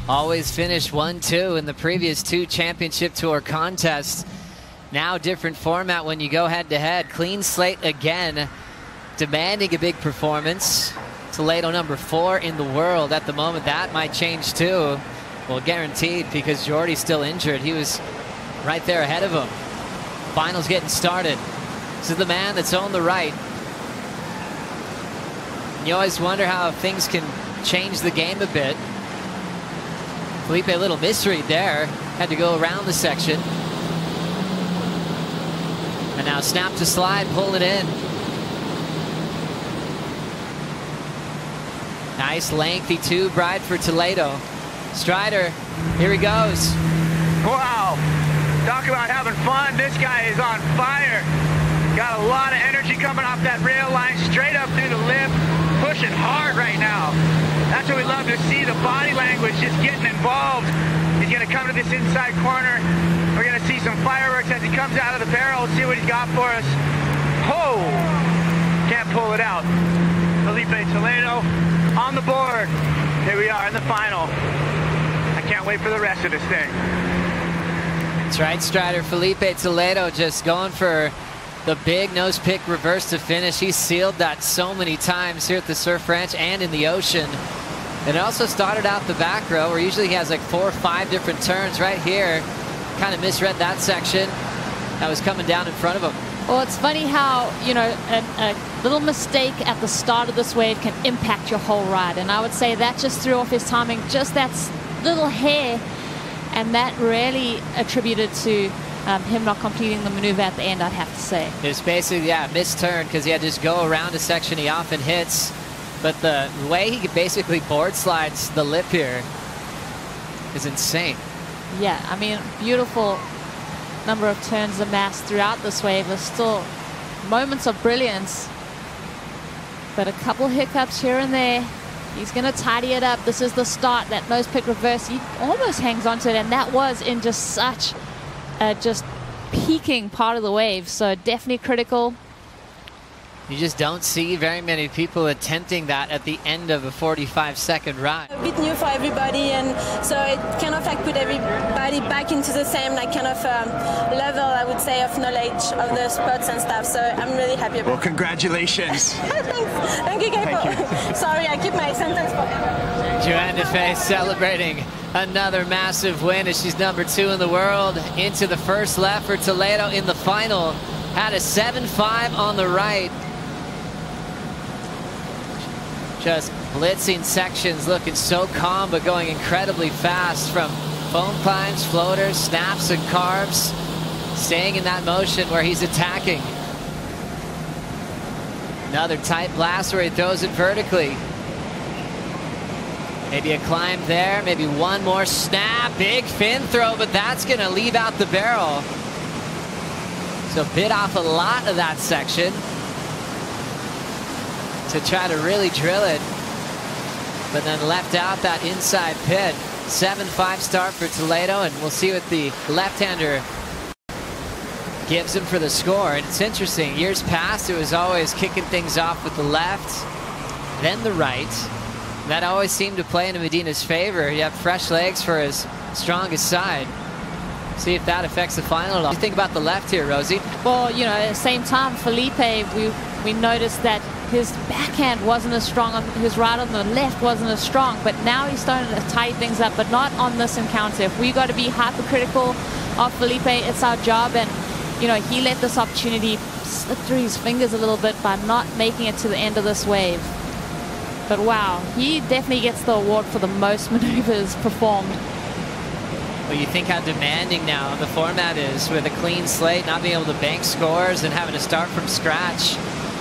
Always finished 1-2 in the previous 2 championship tour contests. Now different format when you go head-to-head. Clean slate again, demanding a big performance. Toledo number 4 in the world at the moment. That might change too. Well, guaranteed, because Jordy's still injured. He was right there ahead of him. Finals getting started. This is the man that's on the right. You always wonder how things can change the game a bit. Filipe, a little misread there. Had to go around the section. And now snap to slide, pull it in. Nice lengthy tube ride for Toledo. Strider, here he goes. Wow, talk about having fun. This guy is on fire. Got a lot of energy coming off that rail line, straight up through the lip, pushing hard right now. That's what we love to see, the body language just getting involved. He's gonna come to this inside corner. We're gonna see some fireworks as he comes out of the barrel. See what he's got for us. Oh, can't pull it out. Filipe Toledo on the board. Here we are in the final. I can't wait for the rest of this thing. That's right, Strider. Filipe Toledo just going for the big nose pick reverse to finish. He sealed that so many times here at the Surf Ranch and in the ocean. And it also started out the back row where usually he has like 4 or 5 different turns. Right here, kind of misread that section that was coming down in front of him. Well, it's funny how, you know, a little mistake at the start of this wave can impact your whole ride. And I would say that just threw off his timing, just that little hair. And that really attributed to him not completing the maneuver at the end, I'd have to say. It's basically, yeah, missed turn because he had to just go around a section he often hits. But the way he basically board slides the lip here is insane. Yeah, I mean, beautiful number of turns amassed throughout this wave. There's still moments of brilliance, but a couple hiccups here and there. He's going to tidy it up. This is the start. That nose pick reverse, he almost hangs onto it, and that was in just such a just peaking part of the wave. So definitely critical. You just don't see very many people attempting that at the end of a 45-second ride. A bit new for everybody, and so it kind of like put everybody back into the same like kind of level, I would say, of knowledge of the spots and stuff. So I'm really happy about it. Well, congratulations. Thanks. Thank you, guys. Sorry, I keep my sentence forever. Joanne DeFay celebrating another massive win as she's number 2 in the world. Into the first lap for Toledo in the final. Had a 7.5 on the right. Just blitzing sections, looking so calm, but going incredibly fast from foam climbs, floaters, snaps, and carves. Staying in that motion where he's attacking. Another tight blast where he throws it vertically. Maybe a climb there, maybe one more snap, big fin throw, but that's gonna leave out the barrel. So bit off a lot of that section to try to really drill it, but then left out that inside pit. 7.5 start for Toledo, and we'll see what the left-hander gives him for the score. And it's interesting, years past it was always kicking things off with the left, then the right. That always seemed to play into Medina's favor. You have fresh legs for his strongest side. See if that affects the final at all. What do you think about the left here, Rosie? Well, you know, at the same time, Filipe, we noticed that his backhand wasn't as strong, his right on the left wasn't as strong, but now he's starting to tighten things up, but not on this encounter. If we got to be hypercritical of Filipe, it's our job, and you know, he let this opportunity slip through his fingers a little bit by not making it to the end of this wave. But wow, he definitely gets the award for the most maneuvers performed. Well, you think how demanding now the format is with a clean slate, not being able to bank scores and having to start from scratch.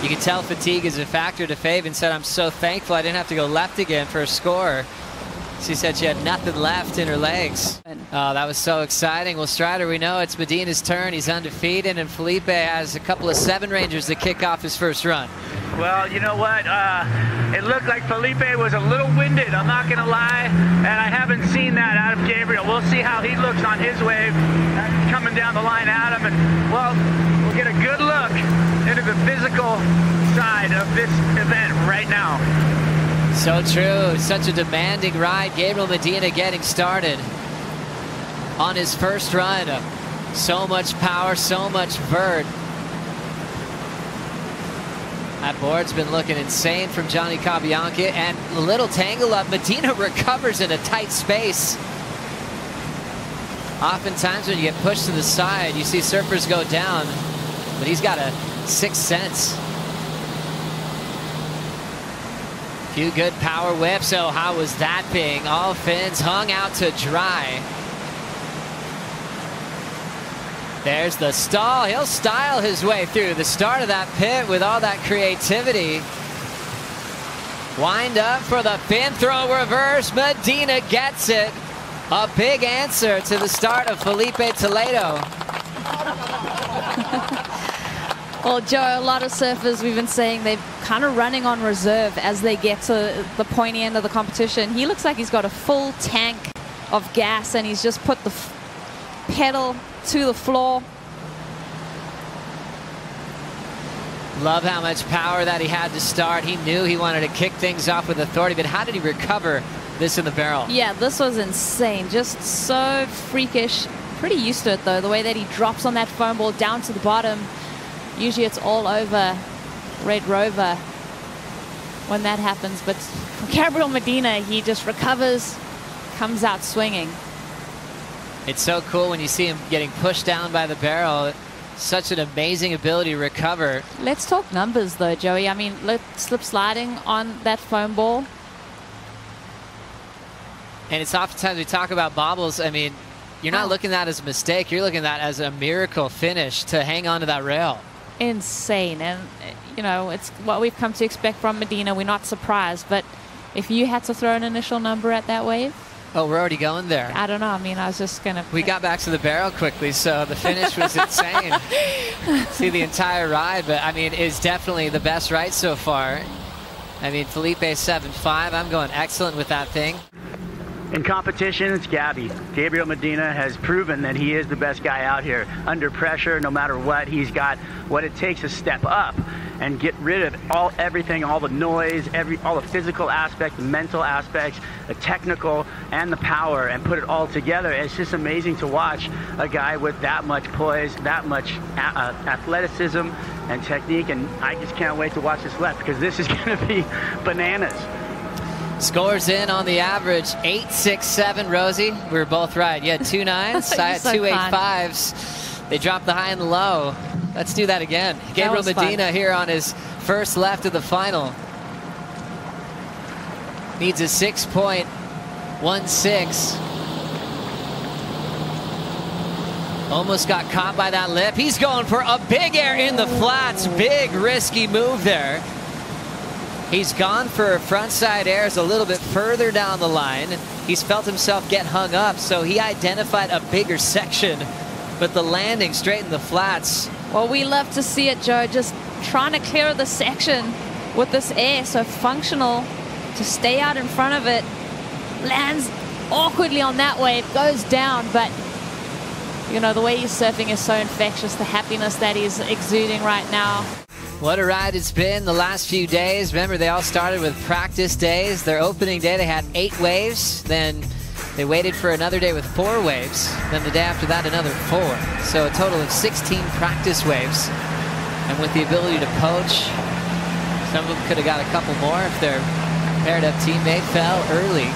You can tell fatigue is a factor to Fave, and said, I'm so thankful I didn't have to go left again for a score. She said she had nothing left in her legs. Oh, that was so exciting. Well, Strider, we know it's Medina's turn. He's undefeated, and Filipe has a couple of 7 Rangers to kick off his first run. Well, you know what? It looked like Filipe was a little winded, I'm not going to lie, and I haven't seen that out of Gabriel. We'll see how he looks on his wave coming down the line at him, and, well, we'll get a good look into the physical side of this event right now. So true. Such a demanding ride. Gabriel Medina getting started on his first run. So much power, so much vert. That board's been looking insane from Johnny Cabianchi, and a little tangle up. Medina recovers in a tight space. Oftentimes when you get pushed to the side, you see surfers go down, but he's got a sixth sense. Few good power whips. So how was that ping? All fins hung out to dry. There's the stall. He'll style his way through the start of that pit with all that creativity. Wind up for the fin throw reverse. Medina gets it. A big answer to the start of Filipe Toledo. Well, Joe, a lot of surfers, we've been saying they're kind of running on reserve as they get to the pointy end of the competition. He looks like he's got a full tank of gas, and he's just put the pedal to the floor. Love how much power that he had to start. He knew he wanted to kick things off with authority, but how did he recover this in the barrel? Yeah, this was insane. Just so freakish. Pretty used to it, though. The way that he drops on that foam ball down to the bottom. Usually it's all over Red Rover when that happens. But for Gabriel Medina, he just recovers, comes out swinging. It's so cool when you see him getting pushed down by the barrel. Such an amazing ability to recover. Let's talk numbers, though, Joey. I mean, slip sliding on that foam ball. And it's oftentimes we talk about bobbles. I mean, you're not looking at that as a mistake. You're looking at that as a miracle finish to hang on to that rail. Insane. And, you know, it's what we've come to expect from Medina. We're not surprised. But if you had to throw an initial number at that wave? Oh, we're already going there. I don't know. I mean, I was just going to... We got back to the barrel quickly, so the finish was insane. See the entire ride, but, I mean, it's definitely the best ride so far. I mean, Filipe 7.5. I'm going excellent with that thing. In competition, it's Gabby. Gabriel Medina has proven that he is the best guy out here. Under pressure, no matter what, he's got what it takes to step up and get rid of everything, all the noise, all the physical aspect, the mental aspects, the technical, and the power, and put it all together. It's just amazing to watch a guy with that much poise, that much athleticism and technique, and I just can't wait to watch this left because this is going to be bananas. Scores in on the average 8.67, Rosie. We were both right. You had 2 9s, I had 2 8.5s. They dropped the high and the low. Let's do that again. Gabriel Medina here on his first left of the final. Needs a 6.16. Almost got caught by that lip. He's going for a big air in the flats. Big risky move there. He's gone for frontside airs a little bit further down the line. He's felt himself get hung up, so he identified a bigger section, but the landing straight in the flats. Well, we love to see it, Joe, just trying to clear the section with this air, so functional to stay out in front of it. Lands awkwardly on that wave, goes down, but you know, the way he's surfing is so infectious, the happiness that he's exuding right now. What a ride it's been the last few days. Remember, they all started with practice days. Their opening day, they had 8 waves. Then they waited for another day with 4 waves. Then the day after that, another 4. So a total of 16 practice waves. And with the ability to poach, some of them could have got a couple more if their paired up teammate fell early.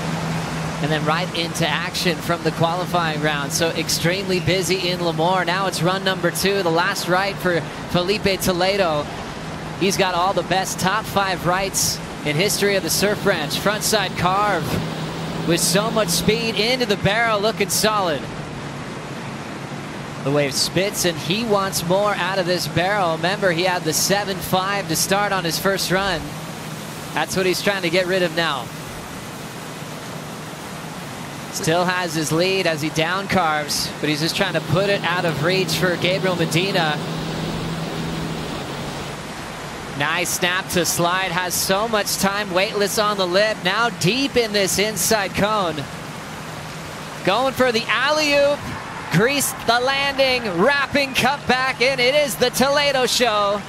And then right into action from the qualifying round. So extremely busy in Lemoore. Now it's run number 2, the last right for Filipe Toledo. He's got all the best top 5 rights in history of the surf branch. Frontside carve with so much speed into the barrel, looking solid. The wave spits, and he wants more out of this barrel. Remember, he had the 7.5 to start on his first run. That's what he's trying to get rid of now. Still has his lead as he down carves, but he's just trying to put it out of reach for Gabriel Medina. Nice snap to slide, has so much time weightless on the lip. Now deep in this inside cone. Going for the alley-oop, greased the landing, wrapping cut back in. It is the Toledo show.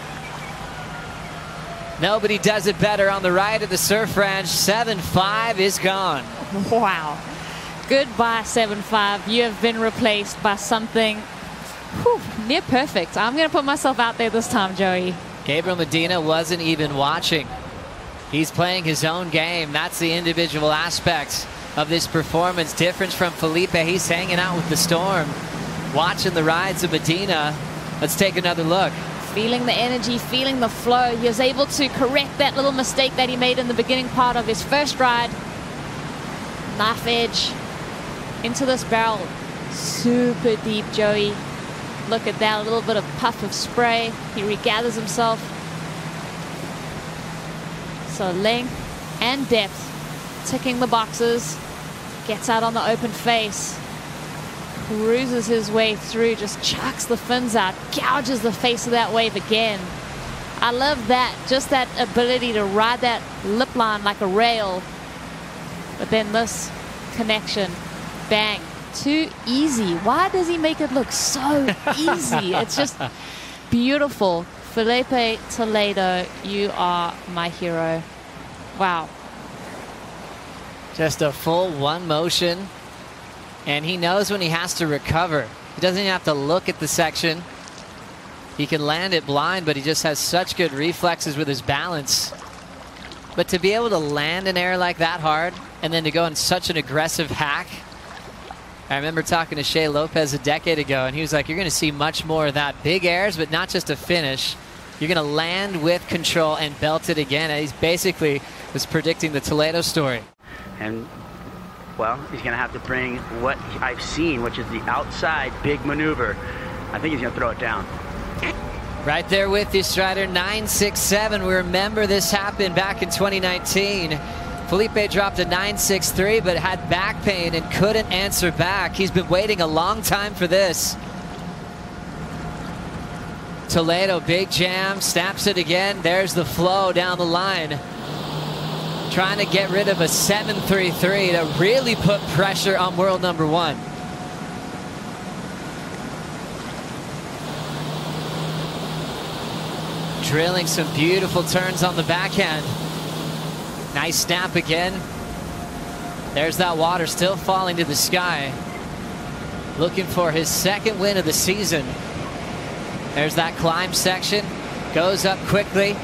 Nobody does it better on the right of the surf ranch. 7-5 is gone. Wow. Goodbye, 7-5. You have been replaced by something near perfect. I'm going to put myself out there this time, Joey. Gabriel Medina wasn't even watching. He's playing his own game. That's the individual aspects of this performance. Difference from Filipe. He's hanging out with the storm, watching the rides of Medina. Let's take another look. Feeling the energy, feeling the flow. He was able to correct that little mistake that he made in the beginning part of his first ride. Knife edge into this barrel. Super deep, Joey. Look at that, a little bit of puff of spray. He regathers himself. So length and depth, ticking the boxes. Gets out on the open face. Cruises his way through, just chucks the fins out, gouges the face of that wave again. I love that, just that ability to ride that lip line like a rail. But then this connection, bang, too easy. Why does he make it look so easy? It's just beautiful. Filipe Toledo, you are my hero. Wow. Just a full one motion. And he knows when he has to recover. He doesn't even have to look at the section. He can land it blind, but he just has such good reflexes with his balance. But to be able to land an air like that hard and then to go in such an aggressive hack. I remember talking to Shea Lopez a decade ago, and he was like, you're going to see much more of that. Big airs, but not just a finish. You're going to land with control and belt it again. And he's basically was predicting the Toledo story. And well, he's going to have to bring what I've seen, which is the outside big maneuver. I think he's going to throw it down. Right there with you, Strider. 9.67. We remember this happened back in 2019. Filipe dropped a 9.63, but had back pain and couldn't answer back. He's been waiting a long time for this. Toledo, big jam, snaps it again. There's the flow down the line. Trying to get rid of a 7.33 to really put pressure on world number one. Drilling some beautiful turns on the backhand. Nice snap again. There's that water still falling to the sky. Looking for his second win of the season. There's that climb section. Goes up quickly.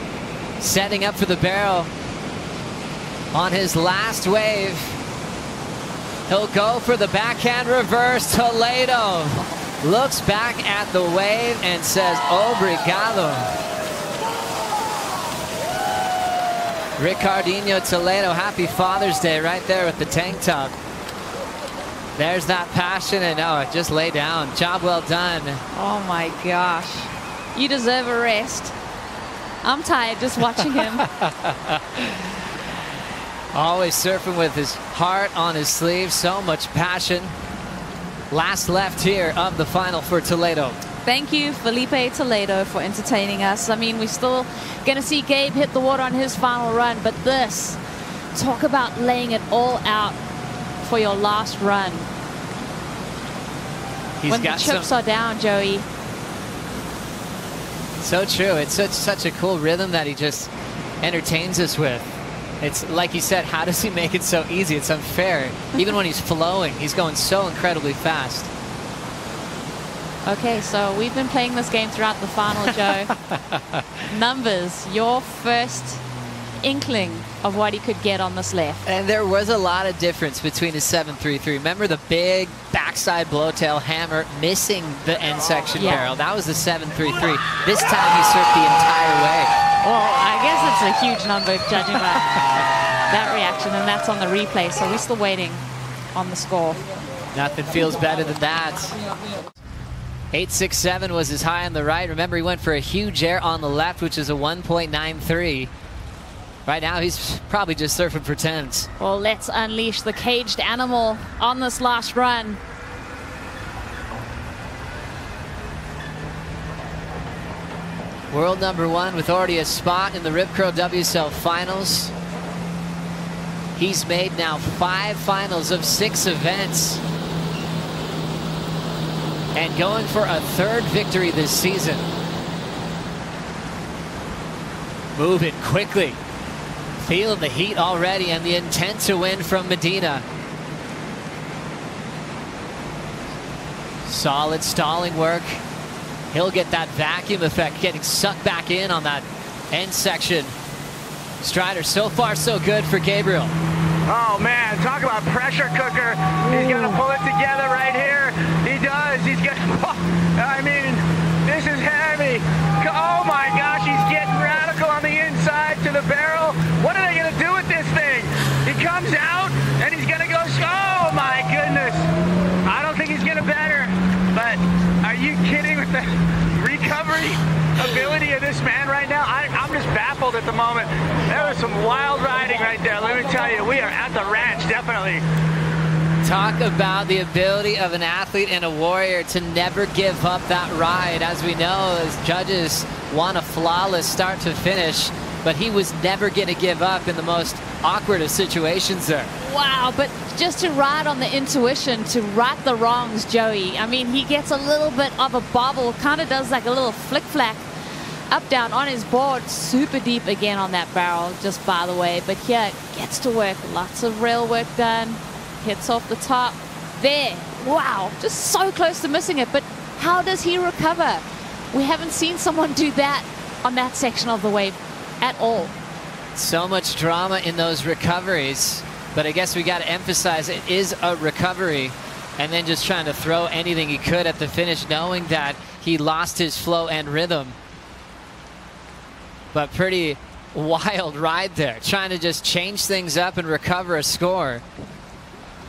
Setting up for the barrel. On his last wave, he'll go for the backhand reverse. Toledo looks back at the wave and says, obrigado. Ricardinho Toledo, happy Father's Day right there with the tank top. There's that passion, and oh, just lay down. Job well done. Oh my gosh. You deserve a rest. I'm tired just watching him. Always surfing with his heart on his sleeve. So much passion. Last left here of the final for Toledo. Thank you, Filipe Toledo, for entertaining us. I mean, we're still going to see Gabe hit the water on his final run, but this, talk about laying it all out for your last run. When the chips are down, Joey. So true. It's such a cool rhythm that he just entertains us with. It's like you said, how does he make it so easy? It's unfair. Even when he's flowing, he's going so incredibly fast. Okay, so we've been playing this game throughout the final, Joe. Numbers, your first inkling of what he could get on this left. And there was a lot of difference between his 7.33. Remember the big backside blowtail hammer missing the end section barrel? That was the 7.33. This time he surfed the entire way. Well, I guess it's a huge number judging by that reaction, and that's on the replay, so we're still waiting on the score. Nothing feels better than that. 8.67 was his high on the right. Remember, he went for a huge air on the left, which is a 1.93. Right now, he's probably just surfing for tens. Well, let's unleash the caged animal on this last run. World number one with already a spot in the Rip Curl WSL Finals. He's made now 5 finals of 6 events. And going for a 3rd victory this season. moving quickly. Feeling the heat already and the intent to win from Medina. Solid stalling work. He'll get that vacuum effect, getting sucked back in on that end section. Strider, so far so good for Gabriel. Oh man, talk about pressure cooker. He's gonna pull it together right here. He does, he's gonna, I mean, this is heavy. Oh my gosh, he's getting radical on the inside to the barrel. What are they gonna do with this thing? He comes out and he's gonna go, oh my goodness. I don't think he's gonna better, but are you kidding with the recovery ability of this man right now? I'm just baffled at the moment. There was some wild riding right there. Let me tell you, we are at the ranch, definitely. Talk about the ability of an athlete and a warrior to never give up that ride. As we know, as judges want a flawless start to finish, but he was never going to give up in the most awkward of situations there. Wow, but just to ride on the intuition, to right the wrongs, Joey. I mean, he gets a little bit of a bobble, kind of does like a little flick-flack up, down on his board. Super deep again on that barrel, just by the way. But here, gets to work. Lots of rail work done. Hits off the top. There. Wow, just so close to missing it. But how does he recover? We haven't seen someone do that on that section of the wave at all. So much drama in those recoveries, but I guess we got to emphasize it is a recovery, and then just trying to throw anything he could at the finish, knowing that he lost his flow and rhythm. But pretty wild ride there, trying to just change things up and recover a score.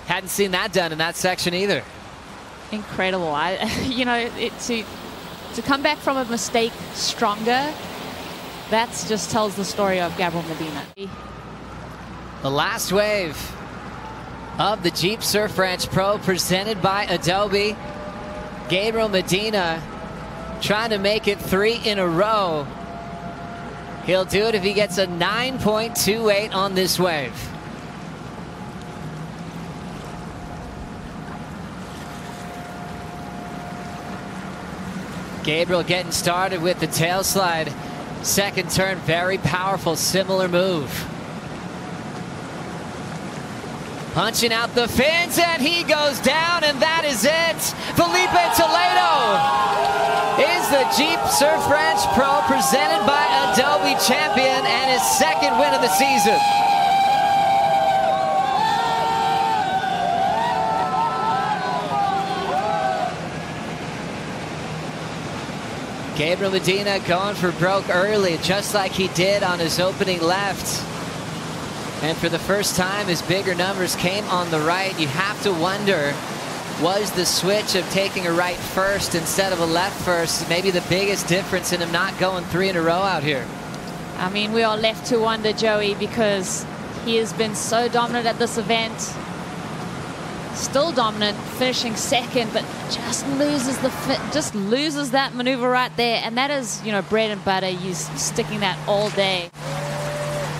Hadn't seen that done in that section either. Incredible. You know, to come back from a mistake stronger, that just tells the story of Gabriel Medina. The last wave of the Jeep Surf Ranch Pro presented by Adobe. Gabriel Medina trying to make it 3 in a row. He'll do it if he gets a 9.28 on this wave. Gabriel getting started with the tail slide. Second turn, very powerful, similar move. Punching out the fins, and he goes down, and that is it. Filipe Toledo is the Jeep Surf Ranch Pro presented by Adobe champion and his second win of the season. Gabriel Medina going for broke early, just like he did on his opening left. And for the first time, his bigger numbers came on the right. You have to wonder, was the switch of taking a right first instead of a left first maybe the biggest difference in him not going 3 in a row out here? I mean, we are left to wonder, Joey, because he has been so dominant at this event. Still dominant, finishing second, but just loses loses that maneuver right there, and that is, you know, bread and butter. He's sticking that all day.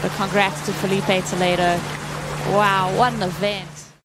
But congrats to Filipe Toledo. Wow, what an event.